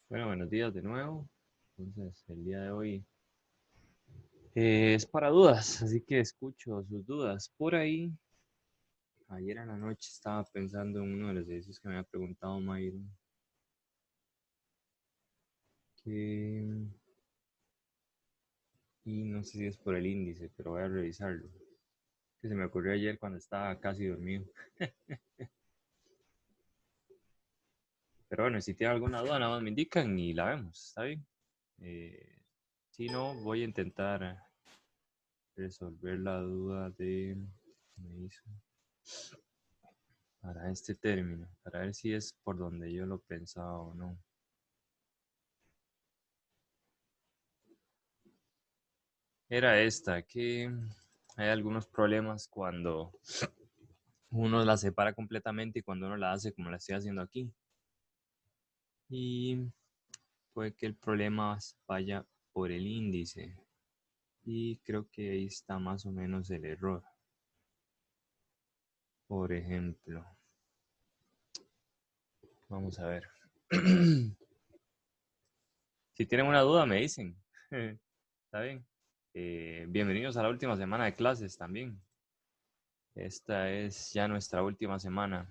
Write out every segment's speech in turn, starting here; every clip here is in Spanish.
Bueno, buenos días de nuevo. Entonces, el día de hoy es para dudas, así que escucho sus dudas. Por ahí, ayer en la noche estaba pensando en uno de los ejercicios que me había preguntado Mayron, que, y no sé si es por el índice, pero voy a revisarlo. Que se me ocurrió ayer cuando estaba casi dormido. Pero bueno, si tiene alguna duda, nada más me indican y la vemos, ¿está bien? Eh, si no, voy a intentar resolver la duda de... Me hizo para este término, para ver si es por donde yo lo pensaba o no. Era esta, que hay algunos problemas cuando uno la separa completamente y cuando uno la hace como la estoy haciendo aquí. Y puede que el problema vaya por el índice. Y creo que ahí está más o menos el error. Por ejemplo, vamos a ver. Si tienen una duda, me dicen. Está bien. Bienvenidos a la última semana de clases también. Esta es ya nuestra última semana.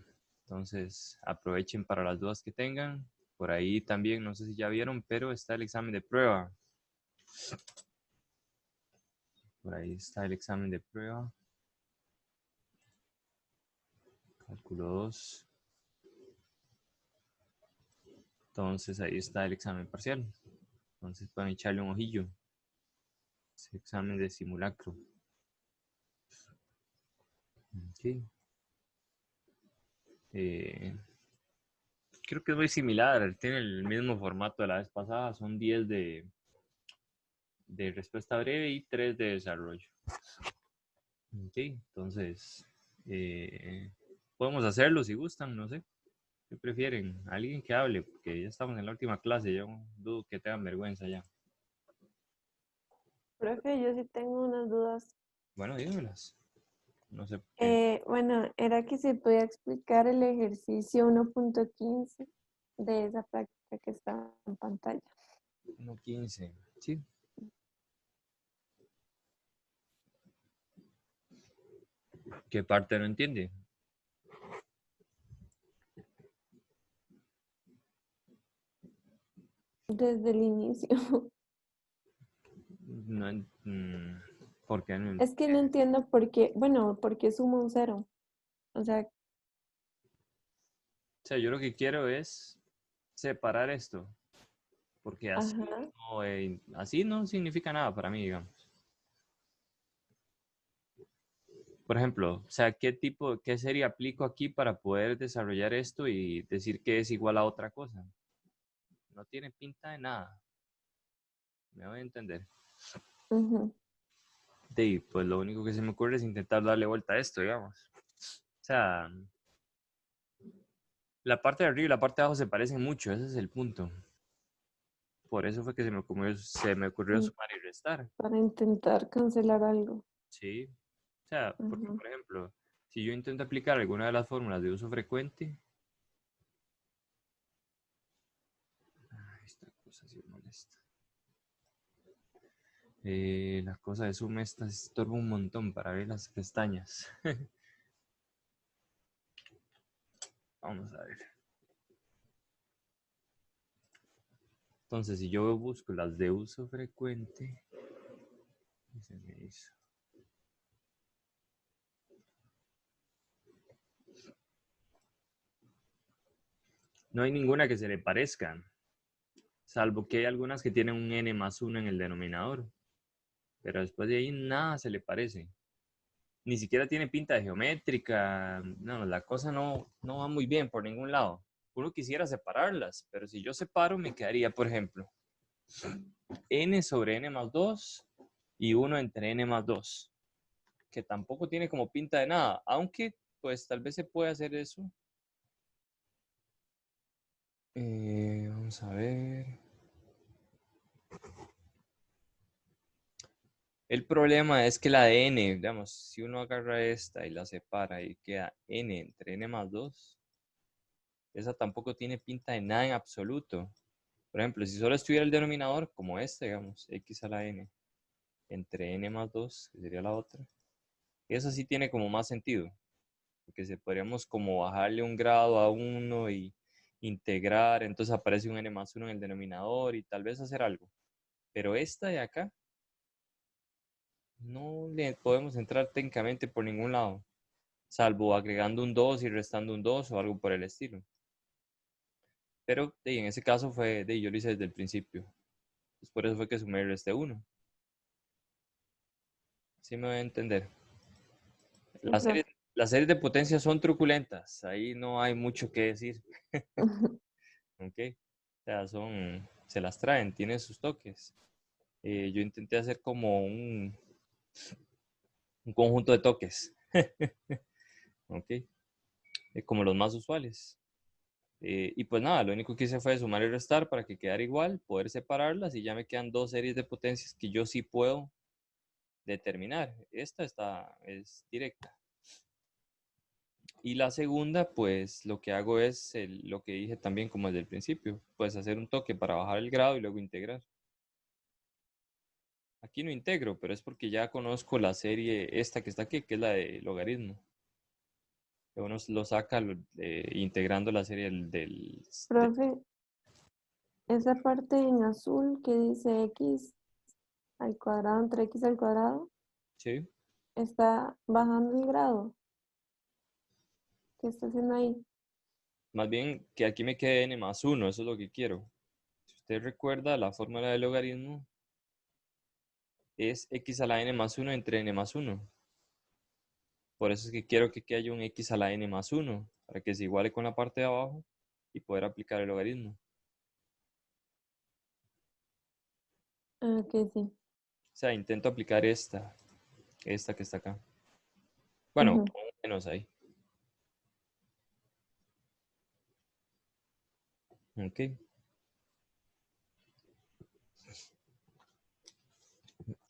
Entonces, aprovechen para las dudas que tengan. Por ahí también, no sé si ya vieron, pero está el examen de prueba. Por ahí está el examen de prueba. Cálculo 2. Entonces, ahí está el examen parcial. Entonces, pueden echarle un ojillo. Es examen de simulacro. Okay. Eh, Creo que es muy similar. Tiene el mismo formato de la vez pasada. Son 10 de respuesta breve y 3 de desarrollo. Ok, entonces, eh, podemos hacerlo si gustan, no sé. ¿Qué prefieren? Alguien que hable, porque ya estamos en la última clase, yo dudo que tengan vergüenza ya. Profe, yo sí tengo unas dudas. Bueno, dígamelas. No sé por qué. Bueno, era que se podía explicar el ejercicio 1.15 de esa práctica que está en pantalla. 1.15. Sí. ¿Qué parte no entiende? Desde el inicio. No, ¿por qué no? Es que no entiendo por qué, bueno, por qué sumo un cero. O sea, O sea, yo lo que quiero es separar esto, porque ajá. así no significa nada para mí, digamos. Por ejemplo, o sea, qué serie aplico aquí para poder desarrollar esto y decir que es igual a otra cosa? No tiene pinta de nada. Me voy a entender. Ujú. Pues lo único que se me ocurre es intentar darle vuelta a esto, digamos. O sea, la parte de arriba y la parte de abajo se parecen mucho, ese es el punto. Por eso fue que se me ocurrió Mm, sumar y restar. Para intentar cancelar algo. Sí. O sea, porque, Ujú. por ejemplo, si yo intento aplicar alguna de las fórmulas de uso frecuente, esta cosa sí molesta. La cosa de suma esta estorba un montón para ver las pestañas. Vamos a ver. Entonces, si yo busco las de uso frecuente, se me hizo. No hay ninguna que se le parezca, salvo que hay algunas que tienen un n más 1 en el denominador, pero después de ahí nada se le parece. Ni siquiera tiene pinta de geométrica, no, la cosa no va muy bien por ningún lado. Uno quisiera separarlas, pero si yo separo me quedaría, por ejemplo, n sobre n más 2 y 1 entre n más 2, que tampoco tiene como pinta de nada, aunque pues tal vez se puede hacer eso. Vamos a ver. El problema es que la de n, digamos, si uno agarra esta y la separa y queda n entre n más 2, esa tampoco tiene pinta de nada en absoluto. Por ejemplo, si solo estuviera el denominador, como este, digamos, x a la n, entre n más 2, que sería la otra, eso sí tiene como más sentido, porque se podríamos como bajarle un grado a uno y integrar, entonces aparece un n más 1 en el denominador y tal vez hacer algo. Pero esta de acá, no le podemos entrar técnicamente por ningún lado, salvo agregando un 2 y restando un 2 o algo por el estilo. Pero en ese caso yo lo hice desde el principio. Pues por eso fue que sumé y resté 1. ¿Sí me voy a entender? Sí, Las series, profe. las series de potencia son truculentas. Ahí no hay mucho que decir. ¿Ok? O sea, se las traen, tienen sus toques. Yo intenté hacer como un conjunto de toques. ¿Ok? Como los más usuales. Y pues nada, lo único que hice fue sumar y restar para que quedara igual, poder separarlas y ya me quedan dos series de potencias que yo sí puedo determinar. Esta es directa. Y la segunda, pues lo que hago es lo que dije también como desde el principio, pues hacer un toque para bajar el grado y luego integrar. Aquí no integro, pero es porque ya conozco la serie esta que está aquí, que es la de logaritmo. Uno lo saca integrando la serie Profe, esa parte en azul que dice x al cuadrado entre x al cuadrado, sí. está bajando el grado. ¿Qué está haciendo ahí? Más bien que aquí me quede n más 1, eso es lo que quiero. Si usted recuerda, la fórmula del logaritmo es x a la n más 1 entre n más 1. Por eso es que quiero que haya un x a la n más 1, para que se iguale con la parte de abajo y poder aplicar el logaritmo. Ah, que sí. O sea, intento aplicar esta que está acá. Bueno, Ujú. menos ahí. Ok.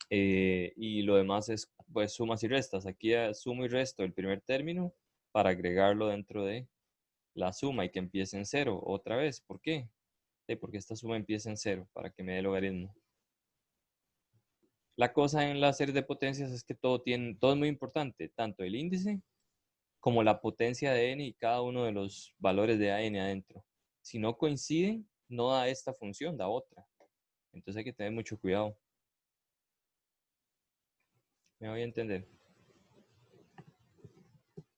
Y lo demás es pues sumas y restas. Aquí sumo y resto el primer término para agregarlo dentro de la suma y que empiece en 0 otra vez. ¿Por qué? Porque esta suma empieza en 0 para que me dé logaritmo. La cosa en la serie de potencias es que todo es muy importante, tanto el índice como la potencia de n y cada uno de los valores de a n adentro. Si no coinciden, no da esta función, da otra. Entonces hay que tener mucho cuidado. ¿Me voy a entender?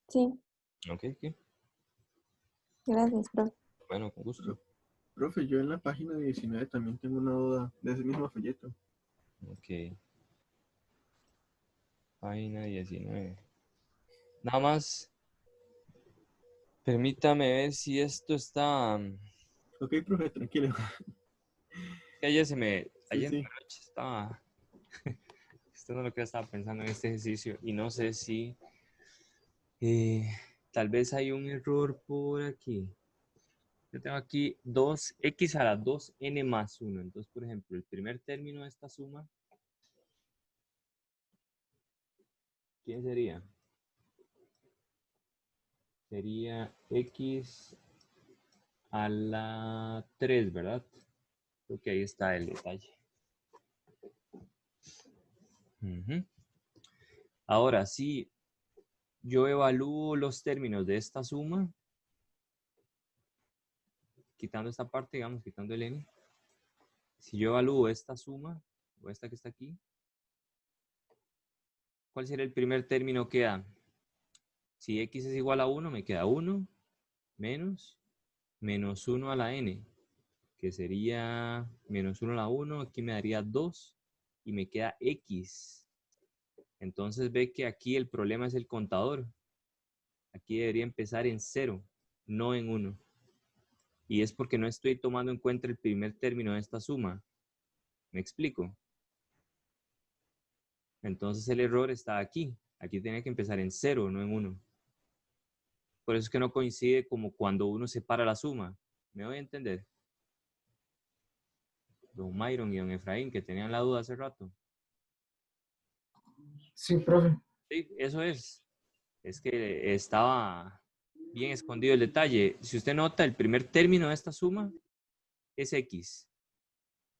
Sí, Ok, ok. gracias, profe. Bueno, con gusto. Pero, profe, yo en la página 19 también tengo una duda de ese mismo folleto. Ok. Página 19. Nada más, permítame ver si esto está. Ok, profe, tranquilo. Que Sí, ayer en sí. la noche estaba, esto no es lo que yo estaba pensando en este ejercicio y no sé si eh, tal vez hay un error por aquí. Yo tengo aquí 2x a la 2n más 1. Entonces, por ejemplo, el primer término de esta suma, ¿quién sería? Sería x a la 3, ¿verdad? Creo que ahí está el detalle. Ujú. Ahora, si yo evalúo los términos de esta suma, quitando esta parte, digamos, quitando el n, si yo evalúo esta suma, o esta que está aquí, ¿cuál sería el primer término que da? Si x es igual a 1, me queda 1 menos 1 a la n, que sería menos 1 a la 1, aquí me daría 2 y me queda x. Entonces ve que aquí el problema es el contador. Aquí debería empezar en 0, no en 1. Y es porque no estoy tomando en cuenta el primer término de esta suma. ¿Me explico? Entonces el error está aquí. Aquí tiene que empezar en 0, no en 1. Por eso es que no coincide como cuando uno separa la suma. ¿Me voy a entender? Don Myron y don Efraín, que tenían la duda hace rato. Sí, profe. Sí, eso es. Es que estaba bien escondido el detalle. Si usted nota, el primer término de esta suma es x.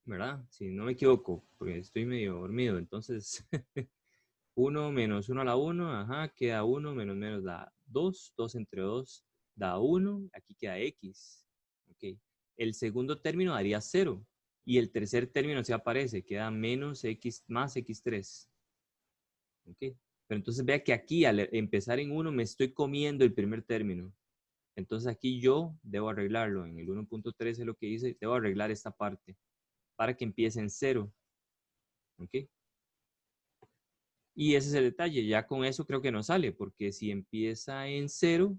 ¿verdad? Si no me equivoco, porque estoy medio dormido. Entonces, 1 menos 1 a la 1, ajá, queda 1 menos menos da 2, 2 entre 2 da 1, aquí queda x. Ok. El segundo término daría 0 y el tercer término se aparece, queda menos x más x3. Ok. Pero entonces vea que aquí al empezar en 1 me estoy comiendo el primer término. Entonces aquí yo debo arreglarlo. En el 1.13 lo que hice, debo arreglar esta parte para que empiece en 0. ¿Ok? Y ese es el detalle. Ya con eso creo que no sale, porque si empieza en 0,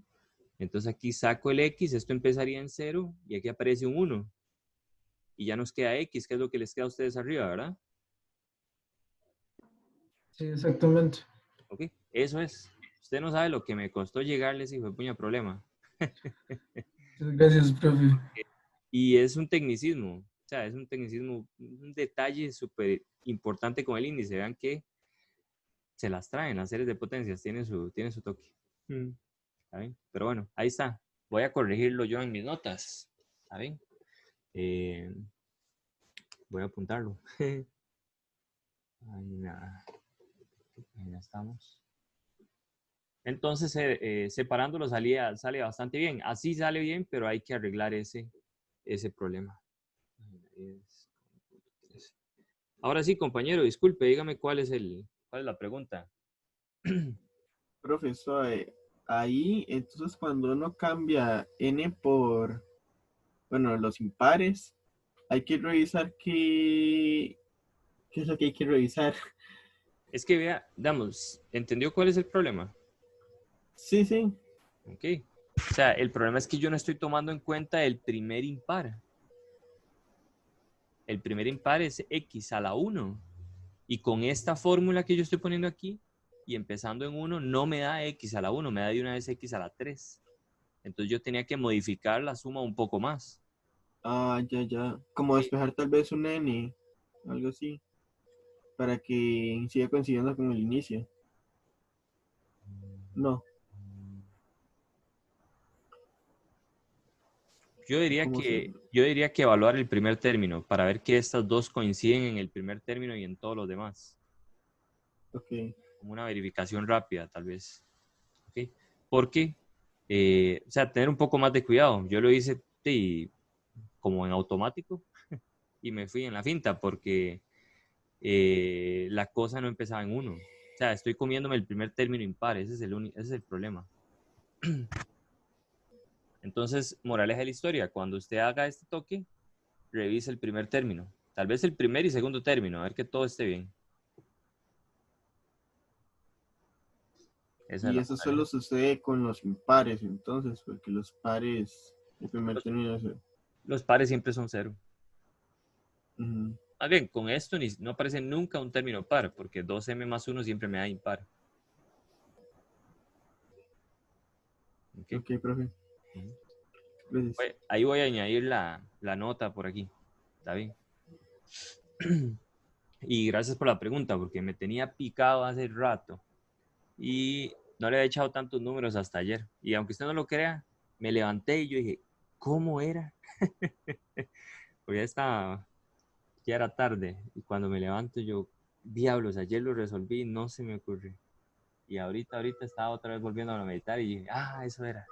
entonces aquí saco el x, esto empezaría en 0 y aquí aparece un 1. Y ya nos queda x, que es lo que les queda a ustedes arriba, ¿verdad? Sí, exactamente. ¿Ok? Eso es. Usted no sabe lo que me costó llegarles y fue puña problema. Muchas gracias, profe. Y es un tecnicismo, o sea, es un tecnicismo, un detalle súper importante con el índice. Vean que se las traen las series de potencias, tienen su toque. ¿Está bien? Pero bueno, ahí está. Voy a corregirlo yo en mis notas. ¿Está bien? Voy a apuntarlo. Ahí nada. Ahí ya estamos. Entonces, separándolo sale bastante bien. Así sale bien, pero hay que arreglar ese problema. Ahora sí, compañero, disculpe, dígame cuál es la pregunta. Profesor, ahí, entonces cuando uno cambia n por, bueno, los impares, hay que revisar qué es lo que hay que revisar. Es que vea, damos, ¿entendió cuál es el problema? Sí, sí. Ok. O sea, el problema es que yo no estoy tomando en cuenta el primer impar. El primer impar es x a la 1. Y con esta fórmula que yo estoy poniendo aquí, y empezando en 1, no me da x a la 1, me da de una vez x a la 3. Entonces yo tenía que modificar la suma un poco más. Ah, ya, ya. Como Sí. despejar tal vez un n, algo así, para que siga coincidiendo con el inicio. No, Yo diría ¿cómo se? que evaluar el primer término para ver que estas dos coinciden en el primer término y en todos los demás. Ok. Como una verificación rápida, tal vez. ¿Okay? Porque, o sea, tener un poco más de cuidado. Yo lo hice como en automático y me fui en la finta porque la cosa no empezaba en 1. O sea, estoy comiéndome el primer término impar. Ese es el problema. Entonces, moraleja de la historia. Cuando usted haga este toque, revise el primer término. Tal vez el primer y segundo término. A ver que todo esté bien. Esa es Y la eso solo moraleja. sucede con los impares, entonces, porque los pares, el primer Los, término es... los pares siempre son 0. Ujú. Más bien, con esto no aparece nunca un término par, porque 2m más 1 siempre me da impar. ¿Ok? Ok, profe. Ujú. Gracias. Ahí voy a añadir la nota por aquí. ¿Está bien? Y gracias por la pregunta, porque me tenía picado hace rato. Y no le había echado tantos números hasta ayer. Y aunque usted no lo crea, me levanté y yo dije, ¿cómo era? Porque ya era tarde. Y cuando me levanto yo, diablos, ayer lo resolví, no se me ocurre. Y ahorita estaba otra vez volviendo a meditar y dije, eso era.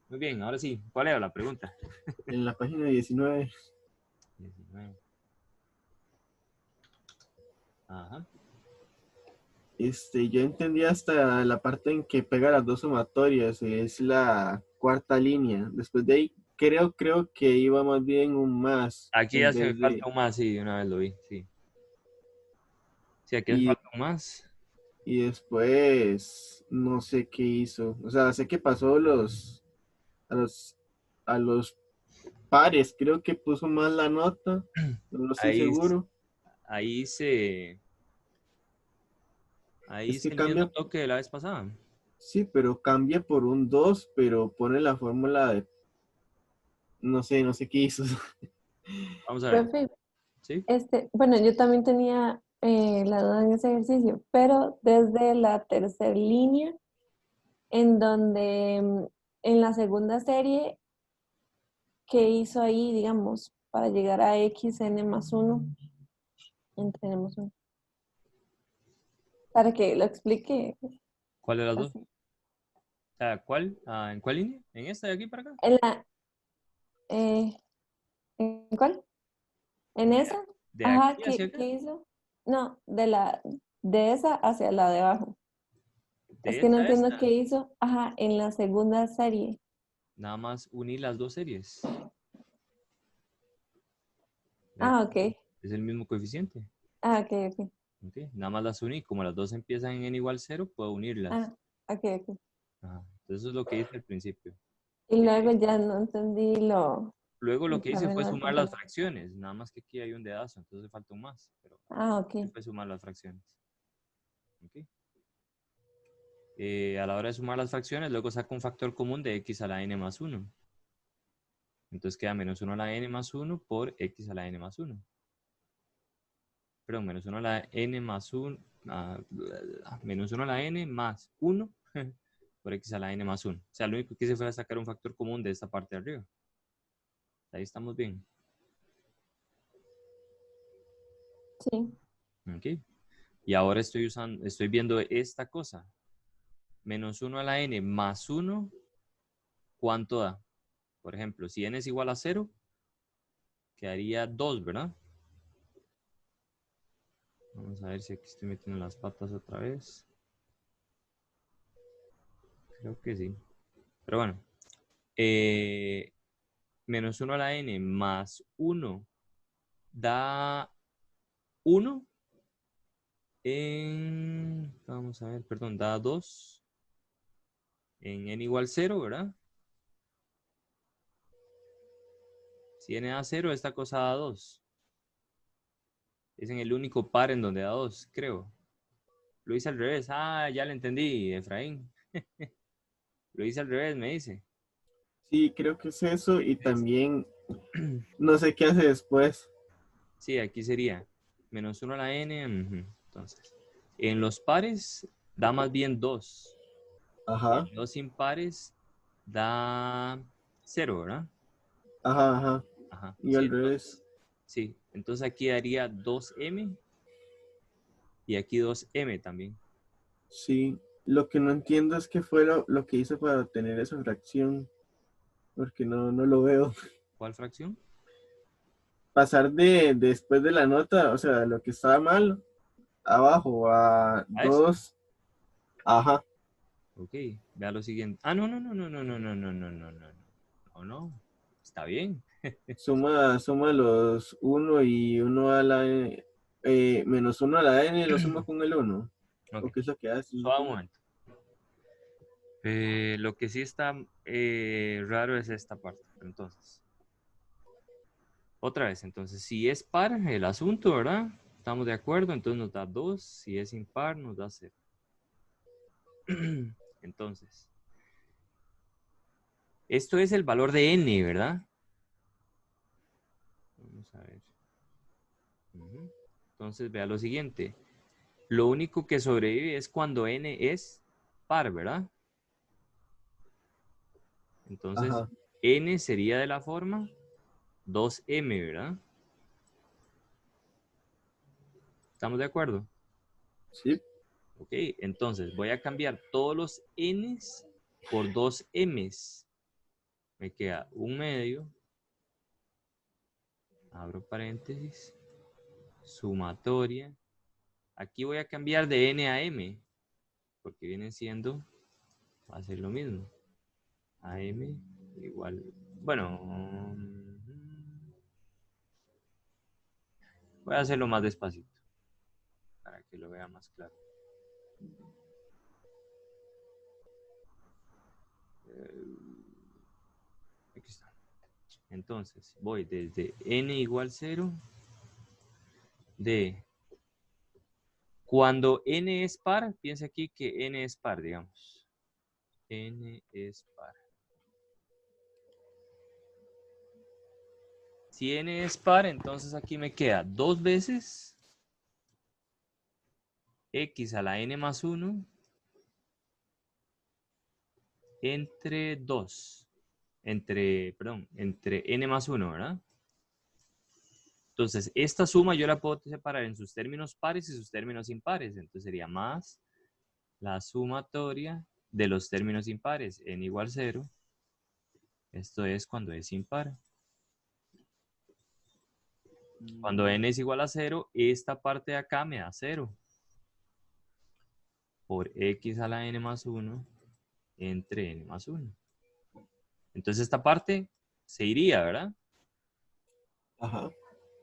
Muy bien, ahora sí, ¿cuál era la pregunta? En la página 19, 19. Ajá. yo entendí hasta la parte en que pega las dos sumatorias, es la cuarta línea. Después de ahí, creo que iba más bien un más Aquí en ya se me vez de... falta un más, sí, de una vez lo vi, sí. Sí, aquí hace Y, falta un más. y después, no sé qué hizo. O sea, sé que pasó a los, a los pares, creo que puso mal la nota, no estoy Ahí, seguro. ahí hice, Es que el mismo cambia, toque de la vez pasada. sí, pero cambia por un 2 pero pone la fórmula de, no sé qué hizo. Vamos a ver, Profe, ¿sí? bueno, yo también tenía la duda en ese ejercicio, pero desde la tercera línea, en donde en la segunda serie, ¿qué hizo ahí, digamos? para llegar a xn más 1 entre n más 1. Para que lo explique ¿Cuál de las dos? así. O sea, ¿cuál? ¿En cuál línea? ¿En esta de aquí para acá? En la, ¿en cuál? ¿En esa? ¿De Ajá, aquí hacia ¿qué acá? hizo? No, de esa hacia la de abajo. Es ¿De que no esta a entiendo esta? qué hizo, ajá, en la segunda serie. Nada más unir las dos series. Vea Ah, que ok. es el mismo coeficiente. Ah, ok, ok. ¿Ok? Nada más las uní. Como las dos empiezan en n igual 0, puedo unirlas. Ah, ok, ok. Ajá. Entonces eso es lo que hice al principio. Y luego ya no entendí Luego lo el que hice fue camino del sumar las compuesto. fracciones. Nada más que aquí hay un dedazo, entonces falta un más. Pero Ah, ok. fue sumar las fracciones. ¿Ok? A la hora de sumar las fracciones, luego saco un factor común de x a la n más 1. Entonces queda menos 1 a la n más 1 por x a la n más 1. Perdón, menos 1 a la n más 1. Menos 1 a la n más 1 por x a la n más 1. O sea, lo único que hice fue sacar un factor común de esta parte de arriba. Ahí estamos bien. Sí. ¿Ok? Y ahora estoy viendo esta cosa. Menos 1 a la n más 1, ¿cuánto da? Por ejemplo, si n es igual a 0, quedaría 2, ¿verdad? Vamos a ver si aquí estoy metiendo las patas otra vez. Creo que sí. Pero bueno. Menos 1 a la n más 1 da 1 vamos a ver, perdón, da 2 en n igual 0, ¿verdad? Si n da 0, esta cosa da 2. Es en el único par en donde da 2, creo. Lo hice al revés. Ah, ya lo entendí, Efraín. Lo hice al revés, me dice. Sí, creo que es eso y también no sé qué hace después. Sí, aquí sería menos 1 a la n. Entonces, en los pares da más bien 2. Ajá, En los impares da 0, ¿verdad? ajá, ajá. Ajá. Y Sí, al revés. entonces aquí daría 2m y aquí 2m también. Sí. Lo que no entiendo es qué fue lo que hizo para obtener esa fracción, porque no lo veo. ¿Cuál fracción? Pasar de después de la nota, o sea, lo que estaba mal, abajo a ¿A esto? 2. Ajá. Ok, vea lo siguiente. Ah, no, no, no, no, no, no, no, no, no, no, no, no. No, no. Está bien. Suma los 1 y 1 a la n, menos 1 a la n, lo suma con el 1. Ok, ¿O qué es lo que hace? No suave un entiendo. momento. Lo que sí está raro es esta parte. Entonces, otra vez, entonces, si es par el asunto, ¿verdad? Estamos de acuerdo, entonces nos da 2. Si es impar, nos da 0. Entonces, esto es el valor de n, ¿verdad? Vamos a ver. Entonces, vea lo siguiente. Lo único que sobrevive es cuando n es par, ¿verdad? Entonces, Ajá. n sería de la forma 2m, ¿verdad? ¿Estamos de acuerdo? Sí. Ok, entonces voy a cambiar todos los n's por 2m's. Me queda un medio, abro paréntesis, sumatoria. Aquí voy a cambiar de n a m, porque viene siendo, va a ser lo mismo. AM igual, bueno, voy a hacerlo más despacito, para que lo vea más claro. Aquí está. Entonces, voy desde n igual 0 de... Cuando n es par, piensa aquí que n es par, digamos. N es par. Si n es par, entonces aquí me queda 2 veces x a la n más 1 entre 2. Entre n más 1, ¿verdad? Entonces, esta suma yo la puedo separar en sus términos pares y sus términos impares. Entonces sería más la sumatoria de los términos impares, n igual 0. Esto es cuando es impar. Cuando n es igual a 0, esta parte de acá me da 0. Por x a la n más 1 entre n más 1. Entonces esta parte se iría, ¿verdad? Ajá.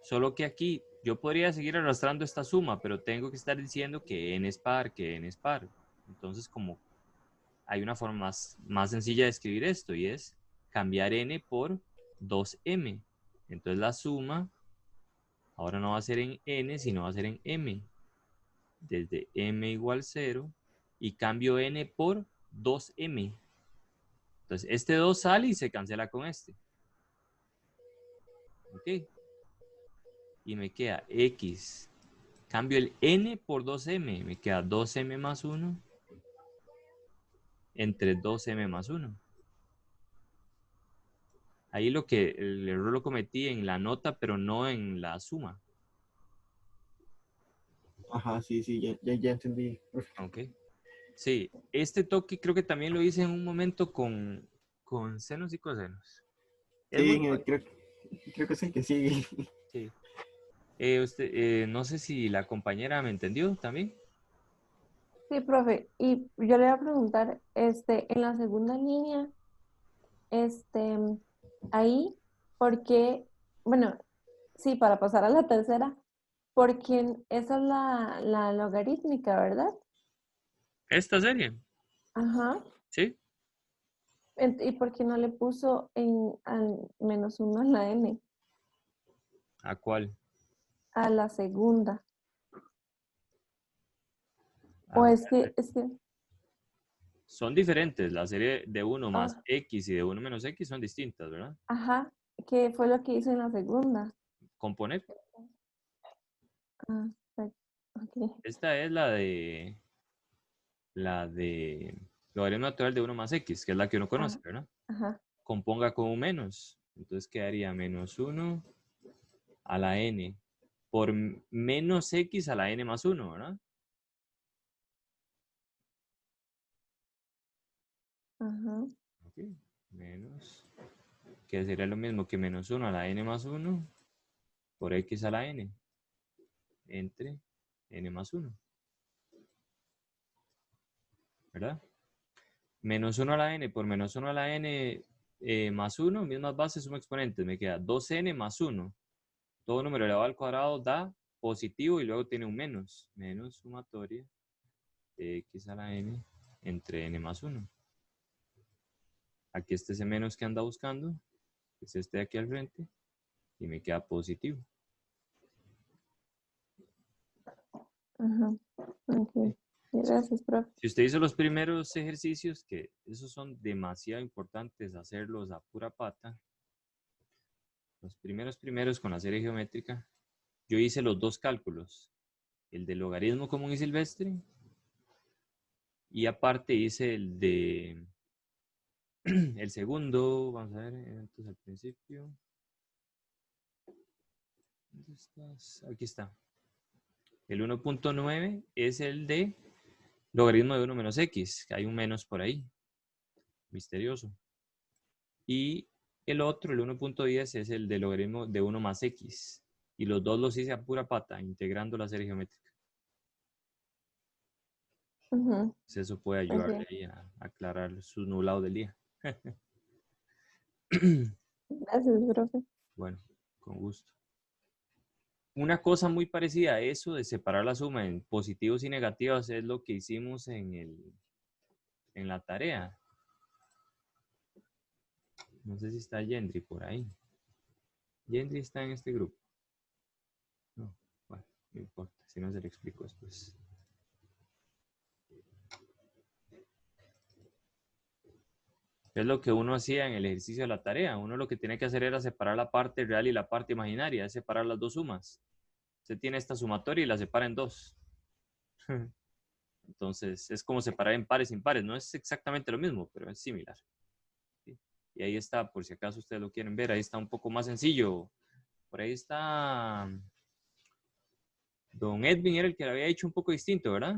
Solo que aquí yo podría seguir arrastrando esta suma, pero tengo que estar diciendo que n es par, que n es par. Entonces, como hay una forma más sencilla de escribir esto, y es cambiar n por 2m. Entonces la suma ahora no va a ser en n, sino va a ser en m. Desde m igual 0 y cambio n por 2m. Entonces este 2 sale y se cancela con este. ¿Ok? Y me queda x. Cambio el n por 2m. Me queda 2m más 1 entre 2m más 1. Ahí el error lo cometí en la nota, pero no en la suma. Ajá, sí, ya entendí. Ok. Sí, este toque creo que también lo hice en un momento con senos y cosenos. Es muy Sí, bueno. creo que es el que sigue. Sí. No sé si la compañera me entendió también. Sí, profe. Y yo le voy a preguntar, en la segunda línea, este, ahí, ¿por qué? Bueno, sí, para pasar a la tercera, porque esa es la logarítmica, ¿verdad? Esta serie, Ajá. ¿sí? ¿Y por qué no le puso al -1 en la n? ¿A cuál? A la segunda. A O ver, es que, son diferentes. La serie de 1 más ah, x y de 1 menos x son distintas, ¿verdad? ajá, ¿qué fue lo que hizo en la segunda? Componer. Ah, ok. Esta es la de logaritmo natural de 1 más x, que es la que uno Ah, conoce, ¿verdad? ajá. Componga con un menos. Entonces quedaría menos 1 a la n por menos x a la n más 1, ¿verdad? Ajá. Ok. Menos, que sería lo mismo que menos 1 a la n más 1 por x a la n entre n más 1, ¿verdad? Menos 1 a la n por menos 1 a la n más 1, mismas bases, suma exponentes. Me queda 2n más 1. Todo número elevado al cuadrado da positivo y luego tiene un menos. Menos sumatoria de x a la n entre n más 1. Aquí está ese menos que anda buscando. Es este de aquí al frente. Y me queda positivo. Ajá. Ok. Gracias, profe. Si usted hizo los primeros ejercicios, que esos son demasiado importantes hacerlos a pura pata, los primeros con la serie geométrica, yo hice los dos cálculos, el del logaritmo común y silvestre, y aparte hice el de el segundo, vamos a ver, entonces al principio, ¿dónde estás? Aquí está. El 1.9 es el de logaritmo de 1 menos x, que hay un menos por ahí, misterioso. Y el otro, el 1.10, es el de logaritmo de 1 más x. Y los dos los hice a pura pata, integrando la serie geométrica. Ujú. Entonces eso puede ayudarle Ok. ahí a aclarar sus nublados del día. Gracias, profe. Bueno, con gusto. Una cosa muy parecida a eso de separar la suma en positivos y negativos es lo que hicimos en la tarea. No sé si está Yendri por ahí. Yendri está en este grupo. No, bueno, no importa. Si no se le explico después. Es lo que uno hacía en el ejercicio de la tarea. Uno lo que tiene que hacer era separar la parte real y la parte imaginaria, es separar las dos sumas. Usted tiene esta sumatoria y la separa en dos. Entonces, es como separar en pares y impares. No es exactamente lo mismo, pero es similar. ¿Sí? Y ahí está, por si acaso ustedes lo quieren ver, ahí está un poco más sencillo. Por ahí está don Edwin, era el que lo había hecho un poco distinto, ¿verdad?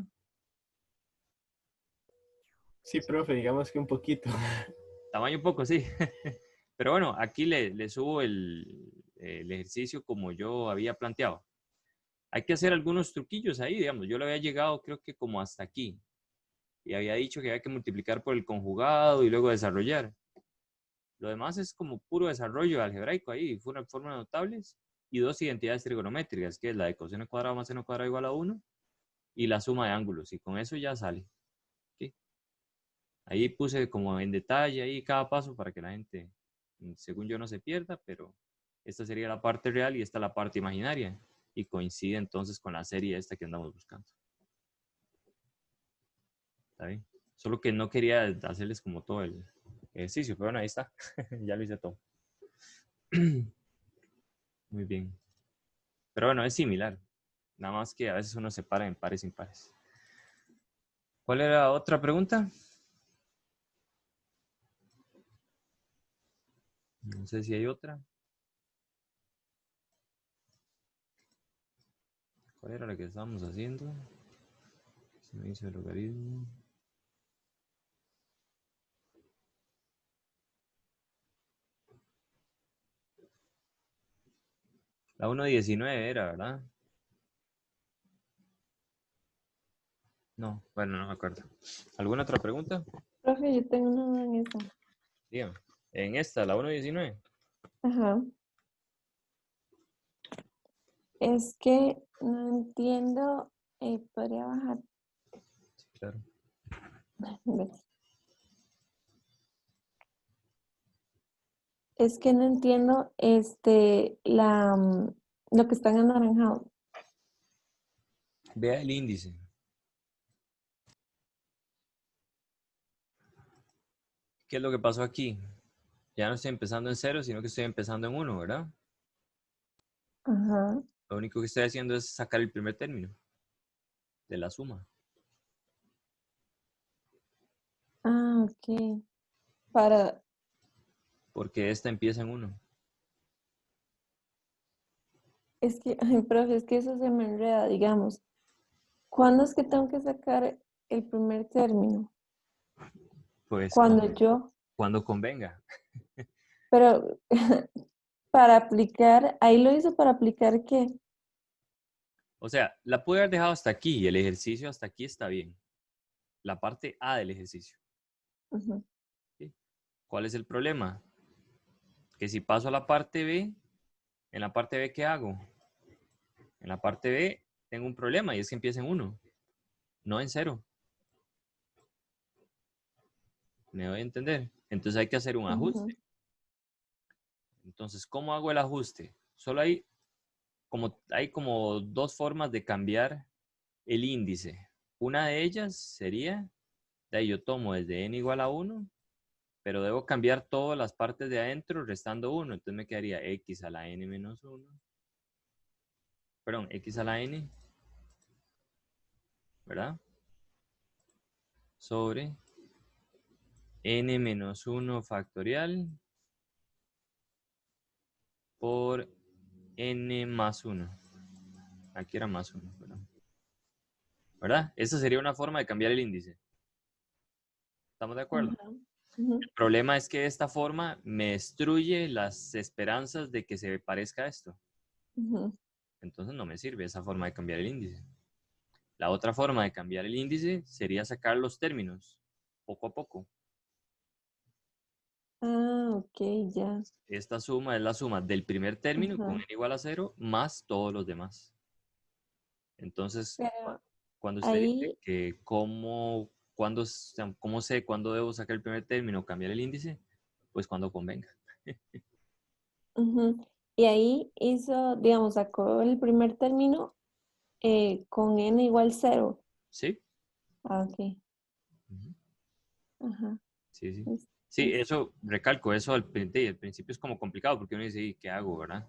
Sí, profe, digamos que un poquito. Tamaño un poco, sí. Pero bueno, aquí le subo el ejercicio como yo había planteado. Hay que hacer algunos truquillos ahí, digamos. Yo le había llegado creo que como hasta aquí. Y había dicho que había que multiplicar por el conjugado y luego desarrollar. Lo demás es como puro desarrollo algebraico ahí, formas notables y dos identidades trigonométricas, que es la de coseno cuadrado más seno cuadrado igual a 1 y la suma de ángulos. Y con eso ya sale. ¿Sí? Ahí puse como en detalle ahí cada paso para que la gente, según yo, no se pierda, pero esta sería la parte real y esta la parte imaginaria. Y coincide entonces con la serie esta que andamos buscando. ¿Está bien? Solo que no quería hacerles como todo el ejercicio, pero bueno, ahí está. Ya lo hice todo. Muy bien. Pero bueno, es similar. Nada más que a veces uno se para en pares impares. ¿Cuál era la otra pregunta? No sé si hay otra. ¿Cuál era la que estábamos haciendo? Se me hizo el logaritmo. La 1.19 era, ¿verdad? No, bueno, no me acuerdo. ¿Alguna otra pregunta? Profe, yo tengo una duda en eso. Dígame. En esta, la 1.19. Ajá. Es que no entiendo, podría bajar. Sí, claro. Es que no entiendo lo que está en anaranjado. Vea el índice. ¿Qué es lo que pasó aquí? Ya no estoy empezando en 0, sino que estoy empezando en 1, ¿verdad? Ajá. Lo único que estoy haciendo es sacar el primer término de la suma. Ah, ok. Para, Porque esta empieza en 1. es que, ay, profe, es que eso se me enreda, digamos. ¿Cuándo es que tengo que sacar el primer término? Pues Cuando yo, cuando convenga. pero para aplicar, ahí lo hizo para aplicar qué. O sea, la pude haber dejado hasta aquí y el ejercicio hasta aquí está bien. La parte A del ejercicio. Ujú. ¿Sí? ¿Cuál es el problema? Que si paso a la parte B, en la parte B, ¿qué hago? En la parte B tengo un problema y es que empieza en 1, no en 0. ¿Me doy a entender? Entonces hay que hacer un Ujú. ajuste. Entonces, ¿cómo hago el ajuste? Solo hay como dos formas de cambiar el índice. Una de ellas sería, de ahí yo tomo desde n igual a 1, pero debo cambiar todas las partes de adentro restando 1. Entonces me quedaría x a la n menos 1. Perdón, x a la n, ¿verdad? Sobre n menos 1 factorial por n más 1. Aquí era más 1, ¿verdad? Esa sería una forma de cambiar el índice. ¿Estamos de acuerdo? Ajá. Ujú. El problema es que esta forma me destruye las esperanzas de que se parezca a esto. Ujú. Entonces no me sirve esa forma de cambiar el índice. La otra forma de cambiar el índice sería sacar los términos poco a poco. Ah, ok, ya. Esta suma es la suma del primer término con Ajá. n igual a 0 más todos los demás. Entonces, Pero cuando usted dice ahí, que cómo sé cuándo debo sacar el primer término o cambiar el índice, pues cuando convenga. ujú. Y ahí hizo, digamos, sacó el primer término con n igual 0. ¿Sí? Ah, ok. Ujú. Ajá. Sí, sí. Es- Sí, es- eso, recalco, eso al principio es como complicado porque uno dice, "¿Y qué hago, verdad?"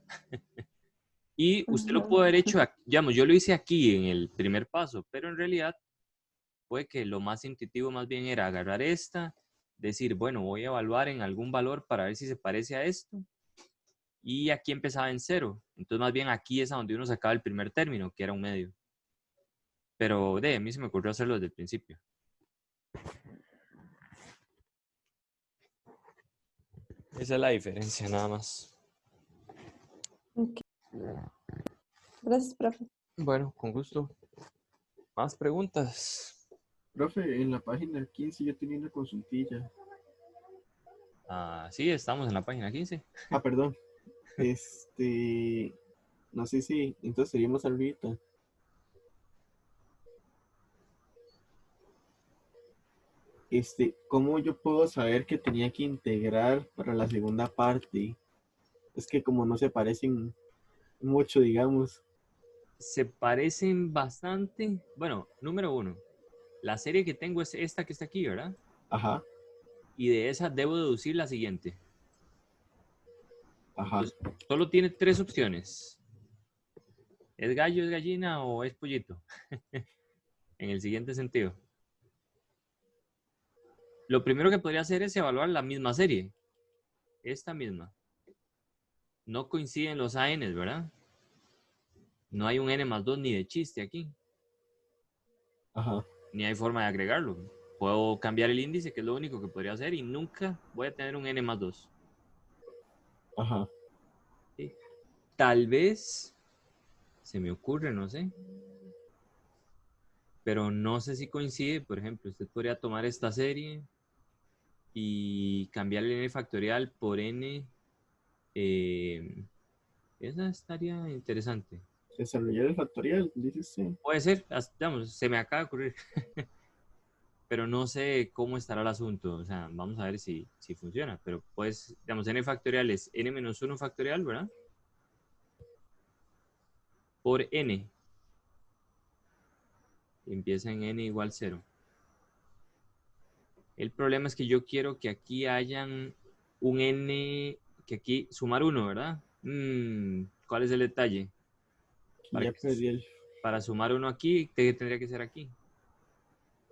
Y usted lo ajá. puede haber hecho, digamos, yo lo hice aquí en el primer paso, pero en realidad puede que lo más intuitivo más bien era agarrar esta, decir, bueno, voy a evaluar en algún valor para ver si se parece a esto Y aquí empezaba en 0. Entonces, más bien aquí es a donde uno sacaba el primer término, que era un medio. Pero a mí se me ocurrió hacerlo desde el principio. Esa es la diferencia, nada más. Ok. Gracias, profe. Bueno, con gusto. ¿Más preguntas? Profe, en la página 15 yo tenía una consultilla. Sí, estamos en la página 15. Ah, perdón. No sé si, entonces seguimos ahorita. ¿Cómo yo puedo saber que tenía que integrar para la segunda parte? Es que como no se parecen mucho, digamos. Se parecen bastante. Bueno, número 1. La serie que tengo es esta que está aquí, ¿verdad? Ajá, Y de esa debo deducir la siguiente. ajá, Entonces, solo tiene 3 opciones. ¿Es gallo, es gallina o es pollito? En el siguiente sentido. Lo primero que podría hacer es evaluar la misma serie. Esta misma. No coinciden los ANs, ¿verdad? No hay un n más 2 ni de chiste aquí. ajá, Ni hay forma de agregarlo. Puedo cambiar el índice, que es lo único que podría hacer, y nunca voy a tener un n más 2. ajá. ¿Sí? Tal vez se me ocurre, no sé. Pero no sé si coincide. Por ejemplo, usted podría tomar esta serie y cambiar el n factorial por n. Esa estaría interesante. Desarrollar el factorial, dice usted. Puede ser, digamos, se me acaba de ocurrir. Pero no sé cómo estará el asunto. O sea, vamos a ver si funciona. Pero pues, digamos, n factorial es n menos 1 factorial, ¿verdad? Por n. Empieza en n igual 0. El problema es que yo quiero que aquí hayan un n, que aquí sumar 1, ¿verdad? ¿Cuál es el detalle? Y ya perdí Para sumar 1 aquí, ¿qué tendría que ser aquí?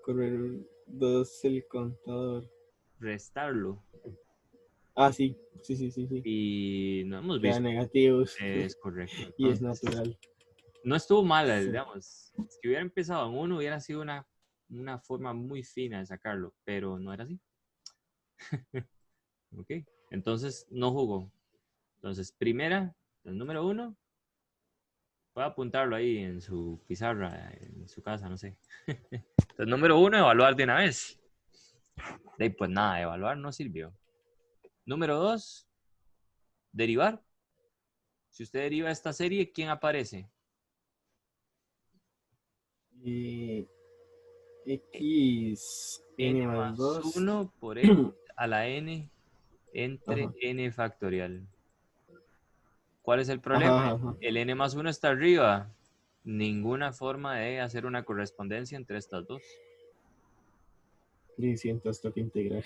correr 2 el contador. Restarlo. Ah, sí. Y no hemos Queda visto. negativos. Es correcto. Y es Entonces, natural. no estuvo mal, Sí. digamos. Si hubiera empezado en 1, hubiera sido una forma muy fina de sacarlo, pero no era así. Ok. Entonces, no jugó. Entonces, primera, el número 1, puede apuntarlo ahí en su pizarra, en su casa, no sé. Entonces, número 1, evaluar de una vez. Y pues nada, evaluar no sirvió. Número 2, derivar. Si usted deriva esta serie, ¿quién aparece? X N n más más 2. 1 por x a la n entre Ajá. n factorial. ¿Cuál es el problema? Ajá. El n más 1 está arriba. Ninguna forma de hacer una correspondencia entre estas dos. Y siento esto que integrar.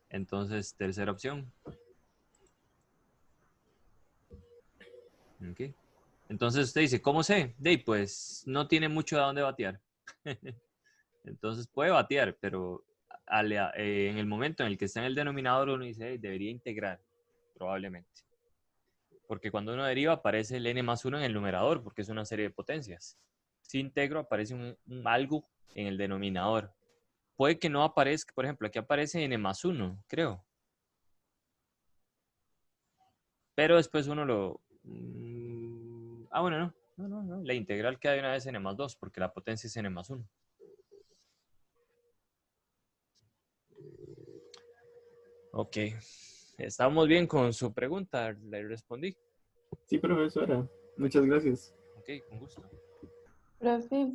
Entonces, tercera opción. Okay. Entonces usted dice, ¿cómo sé? Pues no tiene mucho de dónde batear. Entonces puede batear, pero en el momento en el que está en el denominador uno dice, debería integrar, probablemente. Porque cuando uno deriva aparece el n más 1 en el numerador, porque es una serie de potencias. Si integro aparece un algo en el denominador. Puede que no aparezca, por ejemplo, aquí aparece n más 1, creo. Pero después uno lo... bueno, no. La integral queda de una vez n más 2, porque la potencia es n más 1. Ok. Estamos bien con su pregunta, le respondí. Sí, profesora. Muchas gracias. Ok, con gusto. Profe,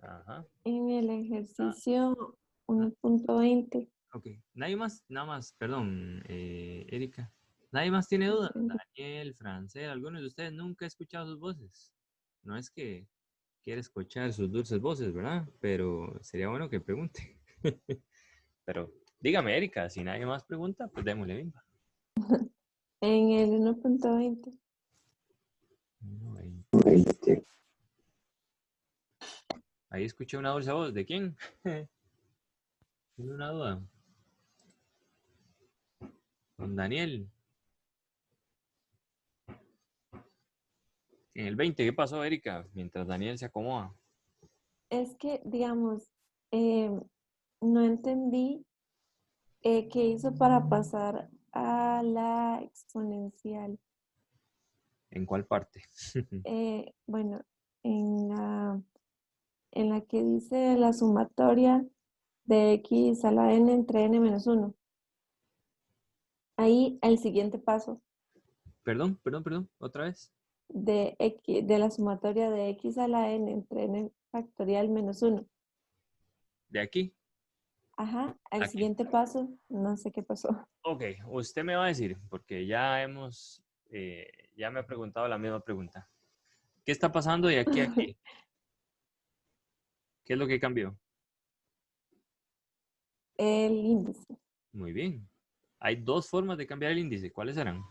Ajá. en el ejercicio 1.20. Ok. Nadie más, nada más, perdón, Erika. ¿Nadie más tiene duda? Daniel, Francés, algunos de ustedes nunca he escuchado sus voces. No es que quiera escuchar sus dulces voces, ¿verdad? Pero sería bueno que pregunte. Pero dígame, Erika, si nadie más pregunta, pues démosle bien. En el 1.20. 1.20. Ahí escuché una dulce voz. ¿De quién? Tengo una duda. Con Daniel. En el 20, ¿qué pasó, Erika? Mientras Daniel se acomoda. Es que, digamos, no entendí qué hizo para pasar a la exponencial. ¿En cuál parte? Bueno, en la que dice la sumatoria de x a la n entre n menos 1. Ahí el siguiente paso Perdón, otra vez. de la sumatoria de x a la n entre n factorial menos 1. De aquí. Ajá, al Aquí. siguiente paso, no sé qué pasó. Ok, usted me va a decir, porque ya me ha preguntado la misma pregunta. ¿Qué está pasando de aquí a aquí? ¿Qué es lo que cambió? El índice. Muy bien. Hay dos formas de cambiar el índice. ¿Cuáles serán?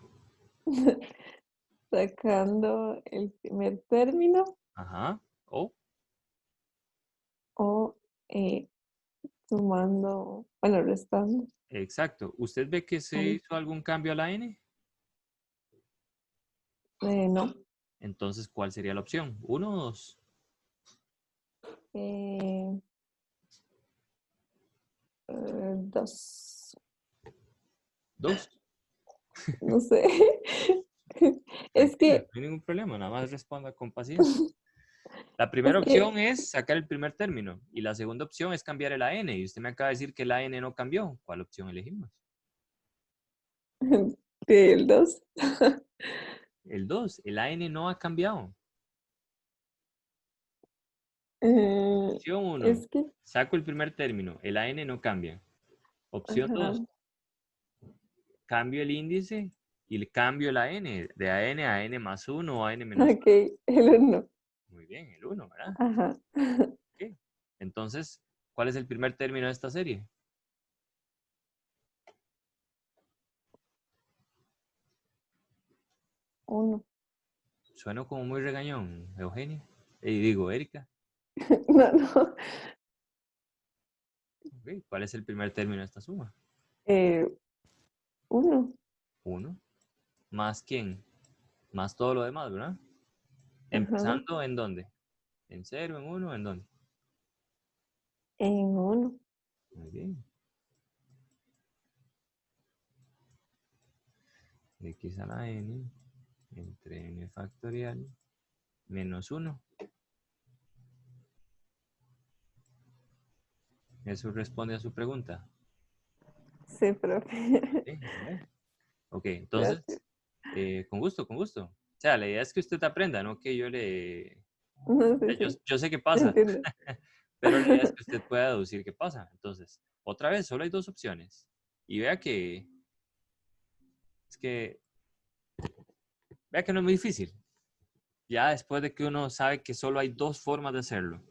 Sacando el primer término Ajá. O, o sumando, bueno, restando. exacto. ¿Usted ve que se Ahí. hizo algún cambio a la n? No. Entonces, ¿cuál sería la opción? ¿Uno o dos? Eh, 2. Dos. No sé. Es Tranquila, no que, hay ningún problema. Nada más responda con paciencia. La es primera que, opción es sacar el primer término y la segunda opción es cambiar el AN. Y usted me acaba de decir que el AN no cambió. ¿Cuál opción elegimos? el 2. El 2. El AN no ha cambiado. Opción 1. Es que, Saco el primer término. El AN no cambia. Opción ajá, 2. Cambio el índice y le cambio la n. De AN a N más 1 o a N menos 1. ok, el 1. Muy bien, el 1, ¿verdad? Ajá. Ok. Entonces, ¿cuál es el primer término de esta serie? Uno. Sueno como muy regañón, Eugenia. Y digo, Erika. No, no. Ok, ¿cuál es el primer término de esta suma? 1. 1. ¿Más quién? Más todo lo demás, ¿verdad? Ajá. ¿Empezando en dónde? ¿En 0, en 1, en dónde? En 1. Muy bien. X a la n entre n factorial menos 1. Eso responde a su pregunta. Sí, profe. Sí, ¿ve? Ok, entonces, Gracias. con gusto, con gusto. O sea, la idea es que usted aprenda, no que yo le... No sé, Yo, sí. yo sé qué Te pasa, entiendo. pero la idea es que usted pueda deducir qué pasa. Entonces, otra vez, solo hay dos opciones. Y que, vea que no es muy difícil. Ya después de que uno sabe que solo hay dos formas de hacerlo.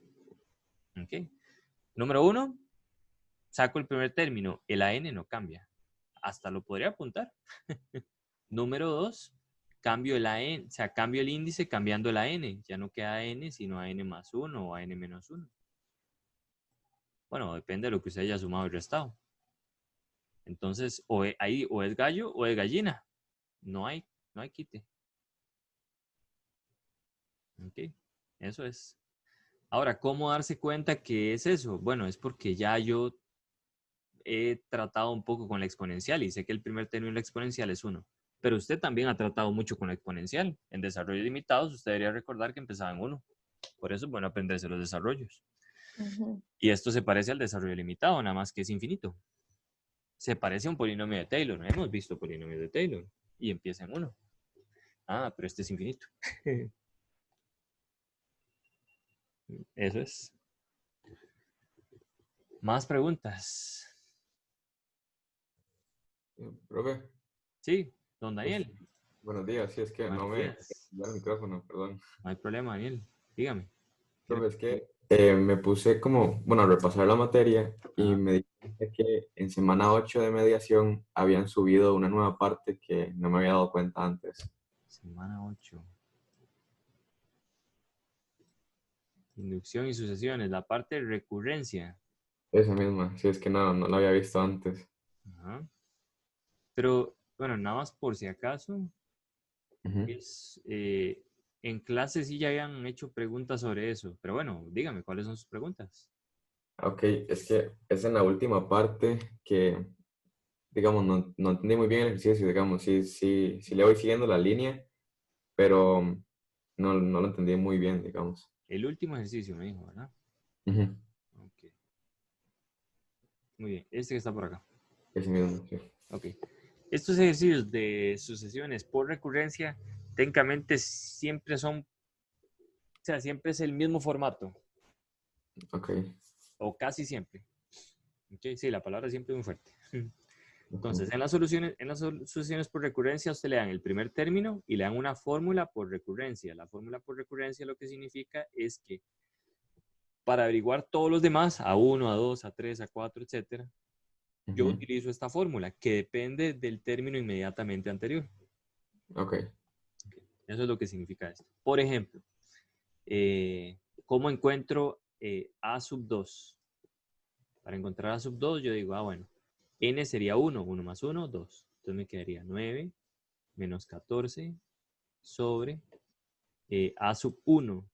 ¿Ok? Número 1, saco el primer término. El AN no cambia. Hasta lo podría apuntar. Número 2, cambio el AN, o sea, cambio el índice cambiando la n. Ya no queda n, sino a n más 1 o a n menos 1. Bueno, depende de lo que usted haya sumado y restado. Entonces, ahí o es gallo o es gallina. No hay quite. Ok, eso es. Ahora, ¿cómo darse cuenta que es eso? Bueno, es porque ya yo he tratado un poco con la exponencial y sé que el primer término de la exponencial es 1. Pero usted también ha tratado mucho con la exponencial. En desarrollos limitados, usted debería recordar que empezaba en 1. Por eso es bueno aprenderse los desarrollos. Ujú. Y esto se parece al desarrollo limitado, nada más que es infinito. Se parece a un polinomio de Taylor. Hemos visto polinomios de Taylor y empieza en 1. Ah, pero este es infinito. Eso es. Más preguntas. Profe, Sí, don es- Daniel. buenos días. Sí, es que no Buenos me días. da el micrófono, perdón. No hay problema, Daniel. Dígame. Profe, es que me puse como, bueno, a repasar la materia y Ajá. me di cuenta que en semana 8 de mediación habían subido una nueva parte que no me había dado cuenta antes. Semana 8. Inducción y sucesiones. La parte de recurrencia. Esa misma, sí, es que no la había visto antes. Ajá. Pero, bueno, nada más por si acaso, Ujú. es En clase sí ya habían hecho preguntas sobre eso, pero bueno, dígame, ¿cuáles son sus preguntas? Ok, es que es en la última parte que, digamos, no entendí muy bien el ejercicio, digamos, sí le voy siguiendo la línea, pero no lo entendí muy bien, digamos. El último ejercicio me dijo, ¿verdad? Ujú. Ok, muy bien. Este que está por acá. Ese mismo, sí. Ok. Estos ejercicios de sucesiones por recurrencia, técnicamente siempre son, o sea, siempre es el mismo formato, Ok. o casi siempre. Ok, sí, la palabra siempre es muy fuerte. Entonces, Ujú. en las sucesiones por recurrencia, usted le dan el primer término y le dan una fórmula por recurrencia. La fórmula por recurrencia lo que significa es que para averiguar todos los demás, A1, A2, A3, A4, etcétera, yo Ujú. utilizo esta fórmula que depende del término inmediatamente anterior. Ok. Eso es lo que significa esto. Por ejemplo, ¿cómo encuentro A sub 2? Para encontrar A sub 2, yo digo, bueno, n sería 1, 1 más 1, 2. Entonces me quedaría 9 menos 14 sobre A sub 1.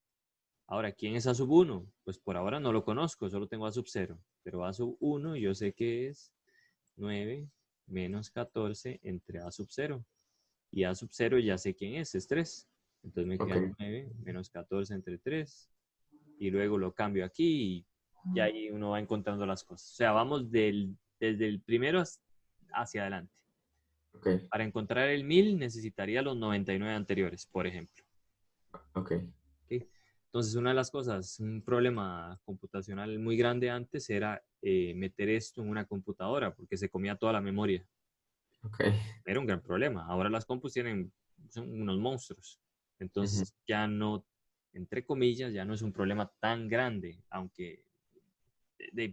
Ahora, ¿quién es A sub 1? Pues por ahora no lo conozco, solo tengo A sub 0. Pero A sub 1 yo sé que es 9 menos 14 entre A sub 0. Y A sub 0 ya sé quién es 3. Entonces me queda Ok. 9 menos 14 entre 3. Y luego lo cambio aquí y ahí uno va encontrando las cosas. O sea, vamos desde el primero hacia adelante. Ok. Para encontrar el 1000 necesitaría los 99 anteriores, por ejemplo. Ok. ¿Ok? Entonces, una de las cosas, un problema computacional muy grande antes era meter esto en una computadora porque se comía toda la memoria. Ok. Era un gran problema. Ahora las compus son unos monstruos. Ujú. Entonces, ya no, entre comillas, ya no es un problema tan grande, aunque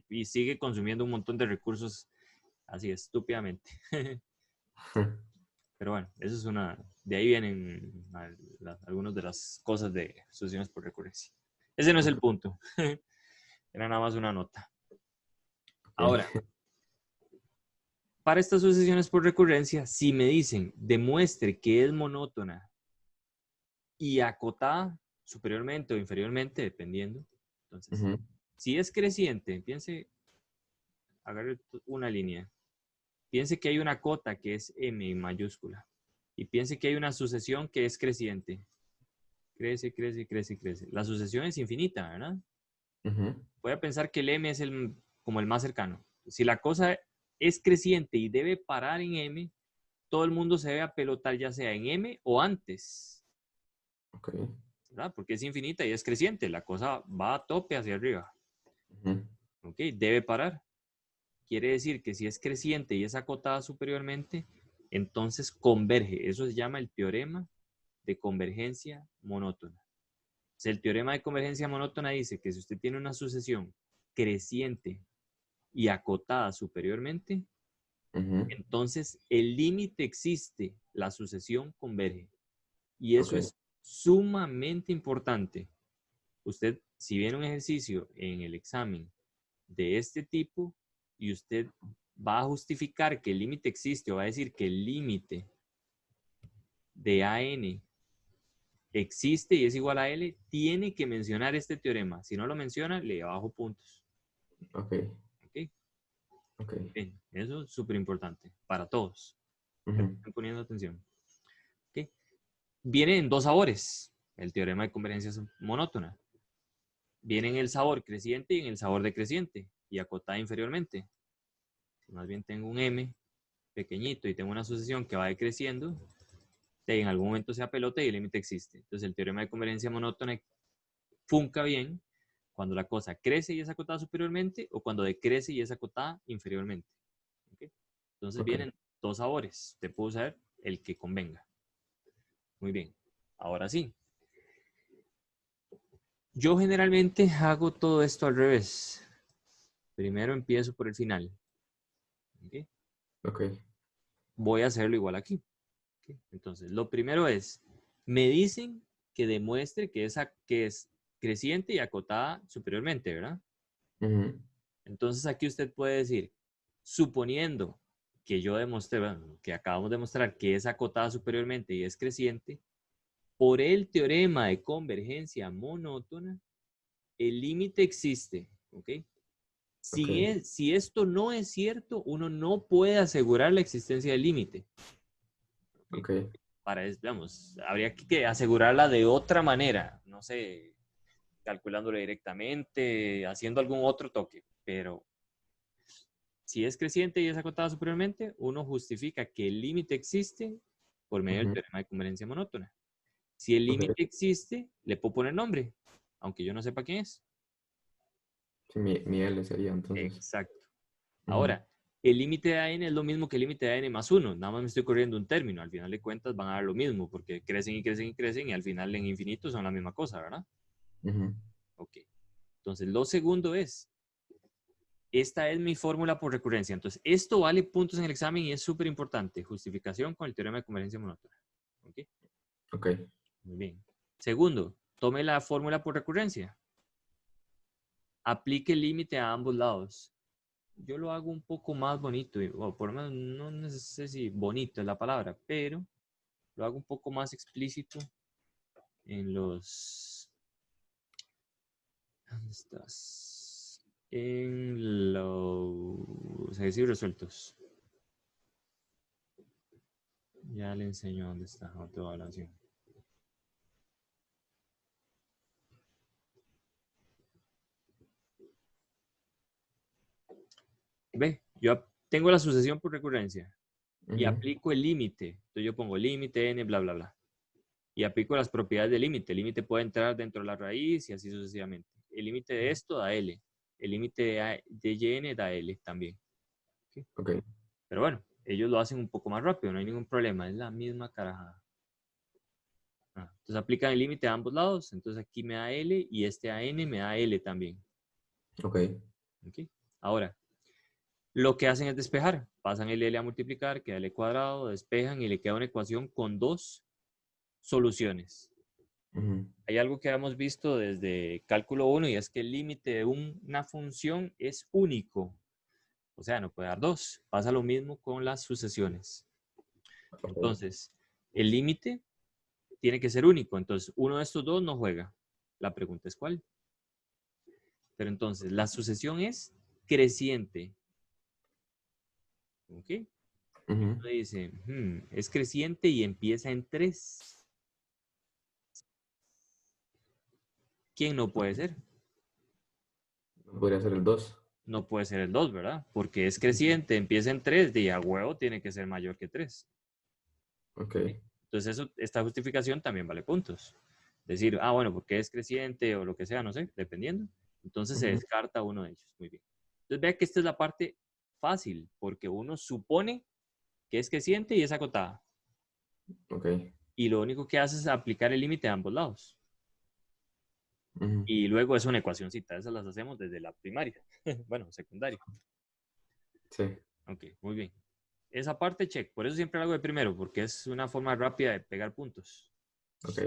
y sigue consumiendo un montón de recursos así estúpidamente. Pero bueno, eso es de ahí vienen algunas de las cosas de sucesiones por recurrencia. Ese no es el Ok. punto. Era nada más una nota. Ahora, Ok. para estas sucesiones por recurrencia, si me dicen demuestre que es monótona y acotada superiormente o inferiormente, dependiendo. Entonces, Ujú. si es creciente, agarre una línea. Piense que hay una cota que es M en mayúscula. Y piense que hay una sucesión que es creciente. Crece, crece, crece, crece. La sucesión es infinita, ¿verdad? Ujú. Voy a pensar que el M es como el más cercano. Si la cosa es creciente y debe parar en M, todo el mundo se debe apelotar ya sea en M o antes, Ok. ¿verdad? Porque es infinita y es creciente. La cosa va a tope hacia arriba. Ujú. ¿Ok? Debe parar. Quiere decir que si es creciente y es acotada superiormente, entonces converge. Eso se llama el teorema de convergencia monótona. El teorema de convergencia monótona dice que si usted tiene una sucesión creciente y acotada superiormente, Ujú. entonces el límite existe, la sucesión converge. Y eso Ok. es sumamente importante. Usted, si viene un ejercicio en el examen de este tipo y usted va a justificar que el límite existe o va a decir que el límite de AN existe y es igual a L, tiene que mencionar este teorema. Si no lo menciona, le bajo puntos. Ok. ¿Ok? Ok. Bien, eso es súper importante para todos. Espero que Ujú. estén poniendo atención. ¿Ok? Viene en dos sabores. El teorema de convergencia es monótona. Viene en el sabor creciente y en el sabor decreciente y acotada inferiormente. Si más bien tengo un M pequeñito y tengo una sucesión que va decreciendo, en algún momento se apelota y el límite existe. Entonces el teorema de convergencia monótona funca bien cuando la cosa crece y es acotada superiormente o cuando decrece y es acotada inferiormente. ¿Okay? Entonces Ok. vienen dos sabores. Te puedo usar el que convenga. Muy bien. Ahora sí. Yo generalmente hago todo esto al revés. Primero empiezo por el final. ¿Okay? Ok. Voy a hacerlo igual aquí. ¿Okay? Entonces, lo primero es, me dicen que demuestre que es creciente y acotada superiormente, ¿verdad? Ujú. Entonces aquí usted puede decir, suponiendo que yo demostré, bueno, que acabamos de mostrar que es acotada superiormente y es creciente, por el teorema de convergencia monótona, el límite existe, ¿ok? Si esto no es cierto, uno no puede asegurar la existencia del límite. Ok. Para eso, digamos, habría que asegurarla de otra manera, no sé, calculándolo directamente, haciendo algún otro toque, pero si es creciente y es acotada superiormente, uno justifica que el límite existe por medio del teorema de convergencia monótona. Si el límite existe, le puedo poner nombre, aunque yo no sepa quién es. Sí, mi L sería entonces. Exacto. Ahora, el límite de AN es lo mismo que el límite de AN más 1. Nada más me estoy corriendo un término. Al final de cuentas van a dar lo mismo, porque crecen y crecen y crecen y al final en infinito son la misma cosa, ¿verdad? Ok. Entonces, lo segundo es, esta es mi fórmula por recurrencia. Entonces, esto vale puntos en el examen y es súper importante. Justificación con el teorema de convergencia monótona. Ok. Ok. Muy bien. Segundo, tome la fórmula por recurrencia. Aplique el límite a ambos lados. Yo lo hago un poco más bonito, o por lo menos no sé si bonito es la palabra, pero lo hago un poco más explícito en los... ¿Dónde estás? En los ejercicios resueltos. Ya le enseño dónde está autoevaluación. Ve, yo tengo la sucesión por recurrencia y aplico el límite. Entonces yo pongo límite n, bla, bla, bla. Y aplico las propiedades del límite. El límite puede entrar dentro de la raíz y así sucesivamente. El límite de esto da L. El límite de yn da L también. Ok. Pero bueno, ellos lo hacen un poco más rápido, no hay ningún problema. Es la misma carajada. Entonces aplican el límite a ambos lados. Entonces aquí me da L y este AN me da L también. Ok. Ahora, lo que hacen es despejar. Pasan el L a multiplicar, queda L cuadrado, despejan y le queda una ecuación con dos soluciones. Hay algo que hemos visto desde cálculo 1 y es que el límite de una función es único. O sea, no puede dar dos. Pasa lo mismo con las sucesiones. Entonces, el límite tiene que ser único. Entonces, uno de estos dos no juega. La pregunta es ¿cuál? Pero entonces, la sucesión es creciente. ¿Ok? Uno dice, es creciente y empieza en 3. ¿Quién no puede ser? Podría ser el 2. No puede ser el 2, ¿verdad? Porque es creciente, empieza en 3, y a huevo tiene que ser mayor que 3. Ok. Entonces, esta justificación también vale puntos. Decir, bueno, porque es creciente o lo que sea, no sé, dependiendo. Entonces se descarta uno de ellos. Muy bien. Entonces, vea que esta es la parte fácil, porque uno supone que es creciente y es acotada. Ok. Y lo único que hace es aplicar el límite a ambos lados. Y luego es una ecuacioncita. Esas las hacemos desde la primaria. Bueno, secundaria. Sí. Ok, muy bien. Esa parte, check. Por eso siempre lo hago de primero, porque es una forma rápida de pegar puntos. Ok.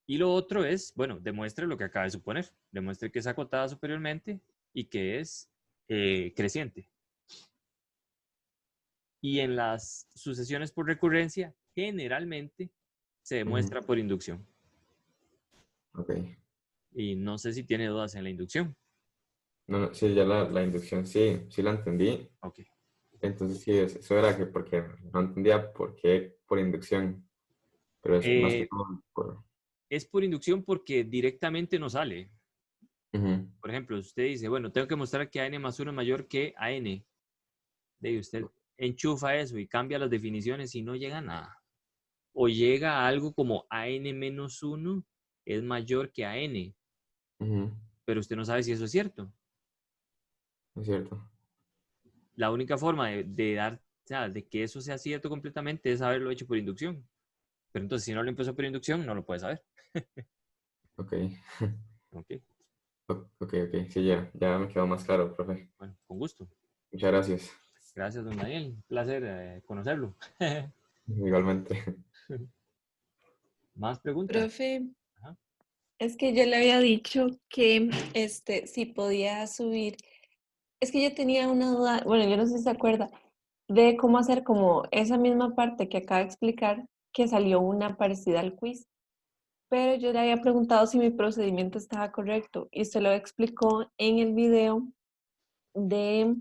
Y lo otro es, bueno, demuestre lo que acaba de suponer. Demuestre que es acotada superiormente y que es creciente. Y en las sucesiones por recurrencia, generalmente se demuestra por inducción. Ok. Y no sé si tiene dudas en la inducción. No, sí, ya la inducción sí la entendí. Ok. Entonces sí, eso era que porque no entendía por qué por inducción. Pero es más que todo por... Es por inducción porque directamente no sale. Por ejemplo, usted dice, bueno, tengo que mostrar que AN más 1 es mayor que AN. De usted enchufa eso y cambia las definiciones y no llega a nada. O llega a algo como AN menos 1 es mayor que AN. Pero usted no sabe si eso es cierto. Es cierto. La única forma de dar, o sea, de que eso sea cierto completamente es haberlo hecho por inducción. Pero entonces, si no lo empezó por inducción, no lo puede saber. Ok. Ok. Ok. Sí, ya me quedó más claro, profe. Bueno, con gusto. Muchas gracias. Gracias, don Daniel. Un placer conocerlo. Igualmente. ¿Más preguntas? Profe, Ajá. es que yo le había dicho que si podía subir. Es que yo tenía una duda, bueno, yo no sé si se acuerda, de cómo hacer como esa misma parte que acaba de explicar, que salió una parecida al quiz. Pero yo le había preguntado si mi procedimiento estaba correcto y se lo explicó en el video de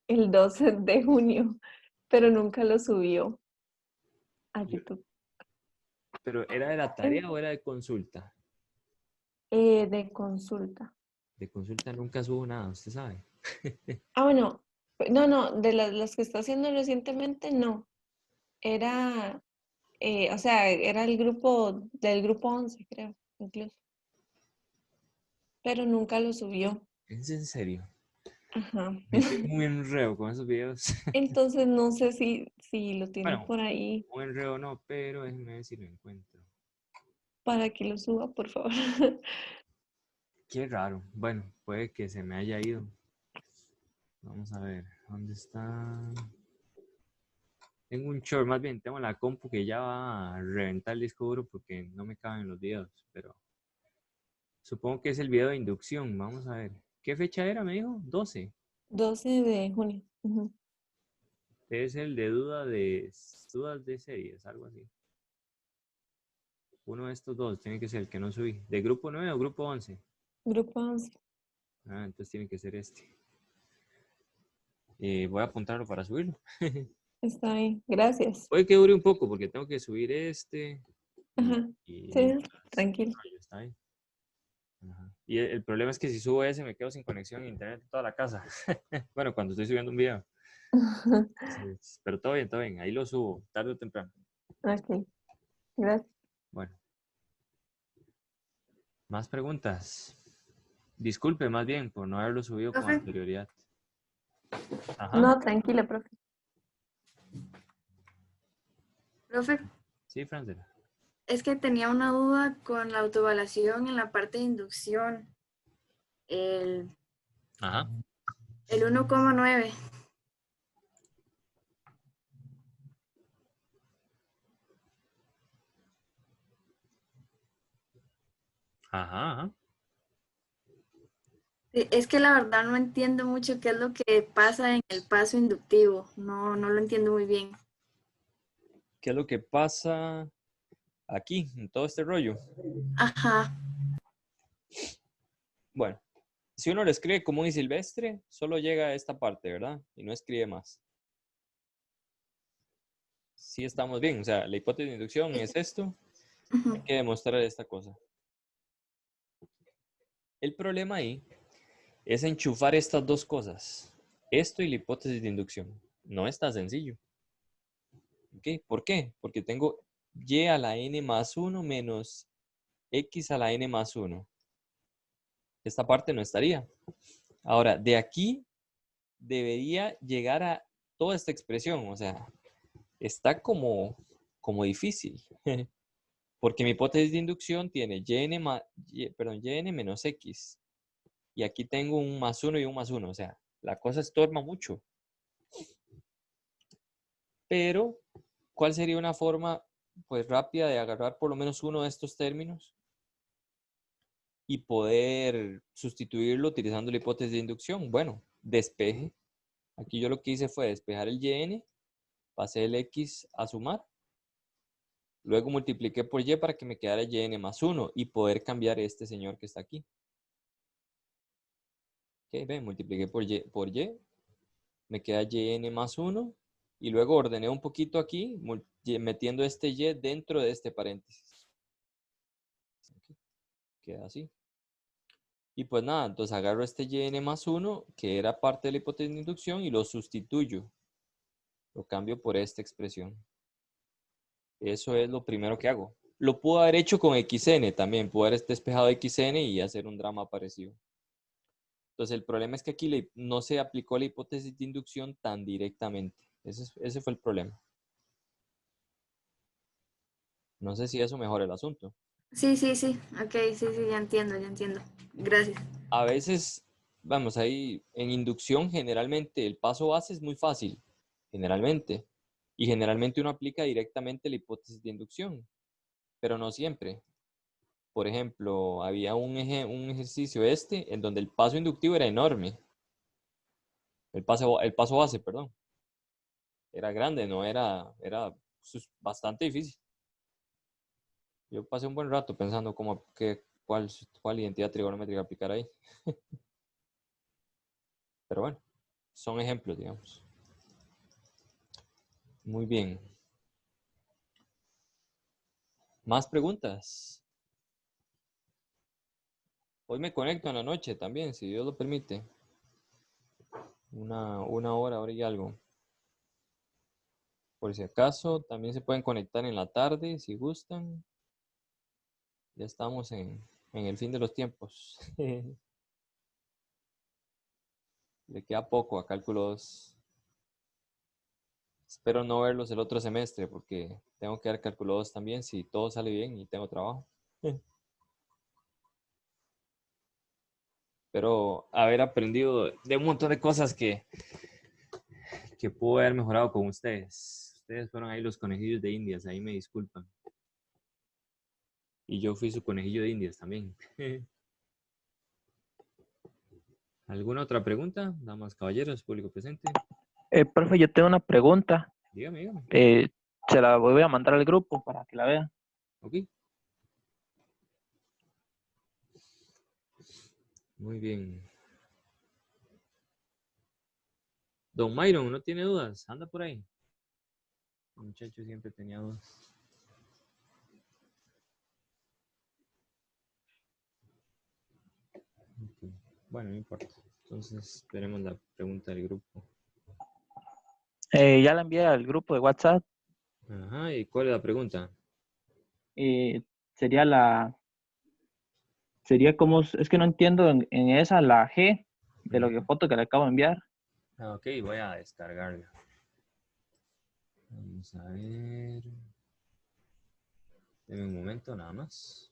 el 12 de junio, pero nunca lo subió a YouTube. ¿Pero era de la tarea o era de consulta? De consulta. De consulta nunca subo nada, usted sabe. Ah, bueno, no, de las que está haciendo recientemente, no. Era, o sea, era el grupo del grupo 11, creo, incluso. Pero nunca lo subió. ¿Es en serio? Ajá. Me estoy muy enredo con esos videos. Entonces no sé si lo tiene Bueno, por ahí un enredo no, pero déjeme ver si lo encuentro. para que lo suba, por favor. Qué raro. Bueno, puede que se me haya ido. Vamos a ver, ¿dónde está? Tengo un short, más bien, tengo la compu que ya va a reventar el disco duro porque no me caben los videos, pero supongo que es el video de inducción. Vamos a ver. ¿Qué fecha era, me dijo? 12. 12 de junio. Ujú. Es el de dudas de series, algo así. Uno de estos dos tiene que ser el que no subí. ¿De grupo 9 o grupo 11? Grupo 11. Ah, entonces tiene que ser este. Voy a apuntarlo para subirlo. Está bien, gracias. Puede que dure un poco porque tengo que subir este. Ajá. Y Sí, mientras, tranquilo. está ahí. Ajá. Y el problema es que si subo ese me quedo sin conexión a internet en toda la casa. Bueno, cuando estoy subiendo un video. Entonces, pero todo bien, todo bien. Ahí lo subo, tarde o temprano. Ok, gracias. Bueno, más preguntas. Disculpe más bien por no haberlo subido con Profe, anterioridad. Ajá. No, tranquila, profe. profe, Sí, Francela. es que tenía una duda con la autoevaluación en la parte de inducción, el, Ajá. el 1,9. Ajá, ajá. Sí, es que la verdad no entiendo mucho qué es lo que pasa en el paso inductivo, no lo entiendo muy bien. ¿Qué es lo que pasa aquí, en todo este rollo? Ajá, Bueno, si uno lo escribe común y silvestre, solo llega a esta parte, ¿verdad? Y no escribe más. Sí estamos bien, o sea, la hipótesis de inducción es esto, ujú, hay que demostrar esta cosa. El problema ahí es enchufar estas dos cosas, esto y la hipótesis de inducción. No es tan sencillo. ¿Ok? ¿Por qué? Porque tengo y a la n más 1 menos x a la n más 1. Esta parte no estaría. Ahora, de aquí debería llegar a toda esta expresión, o sea, está como difícil. Porque mi hipótesis de inducción tiene yn menos x. Y aquí tengo un más 1 y un más 1. O sea, la cosa estorba mucho. Pero, ¿cuál sería una forma pues rápida de agarrar por lo menos uno de estos términos y poder sustituirlo utilizando la hipótesis de inducción? Bueno, despeje. Aquí yo lo que hice fue despejar el yn, pasé el x a sumar, luego multipliqué por y para que me quedara yn más 1 y poder cambiar este señor que está aquí. Ok, ven, multipliqué por y, me queda yn más 1 y luego ordené un poquito aquí metiendo este y dentro de este paréntesis. Ok, queda así. Y pues nada, entonces agarro este yn más 1 que era parte de la hipótesis de inducción y lo sustituyo. Lo cambio por esta expresión. Eso es lo primero que hago. Lo puedo haber hecho con xn también, puedo haber despejado xn y hacer un drama parecido. Entonces el problema es que aquí no se aplicó la hipótesis de inducción tan directamente. Ese fue el problema. No sé si eso mejora el asunto. sí, ok, sí, ya entiendo, gracias. A veces, vamos, ahí en inducción generalmente el paso base es muy fácil, generalmente. Y generalmente uno aplica directamente la hipótesis de inducción, pero no siempre. Por ejemplo, había un ejercicio en donde el paso inductivo era enorme. El paso base, perdón. Era grande, no era bastante difícil. Yo pasé un buen rato pensando cuál identidad trigonométrica aplicar ahí. Pero bueno, son ejemplos, digamos. Muy bien. ¿Más preguntas? Hoy me conecto en la noche también, si Dios lo permite. Una hora y algo. Por si acaso, también se pueden conectar en la tarde, si gustan. Ya estamos en el fin de los tiempos. Le queda poco a cálculo 2. Espero no verlos el otro semestre porque tengo que dar cálculo 2 también si todo sale bien y tengo trabajo. Pero haber aprendido de un montón de cosas que puedo haber mejorado con ustedes. Ustedes fueron ahí los conejillos de Indias, ahí me disculpan. Y yo fui su conejillo de Indias también. ¿Alguna otra pregunta? Damas, caballeros, público presente. Profe, yo tengo una pregunta. Dígame, dígame. Se la voy a mandar al grupo para que la vean. Ok. Muy bien. Don Myron, ¿no tiene dudas? Anda por ahí. El muchacho siempre tenía dudas. Okay. Bueno, no importa. Entonces, esperemos la pregunta del grupo. Ya la envié al grupo de WhatsApp. Ajá, ¿y cuál es la pregunta? Sería como, es que no entiendo en esa la G de lo que foto que le acabo de enviar. Ah, ok, voy a descargarla. Vamos a ver. Deme un momento nada más.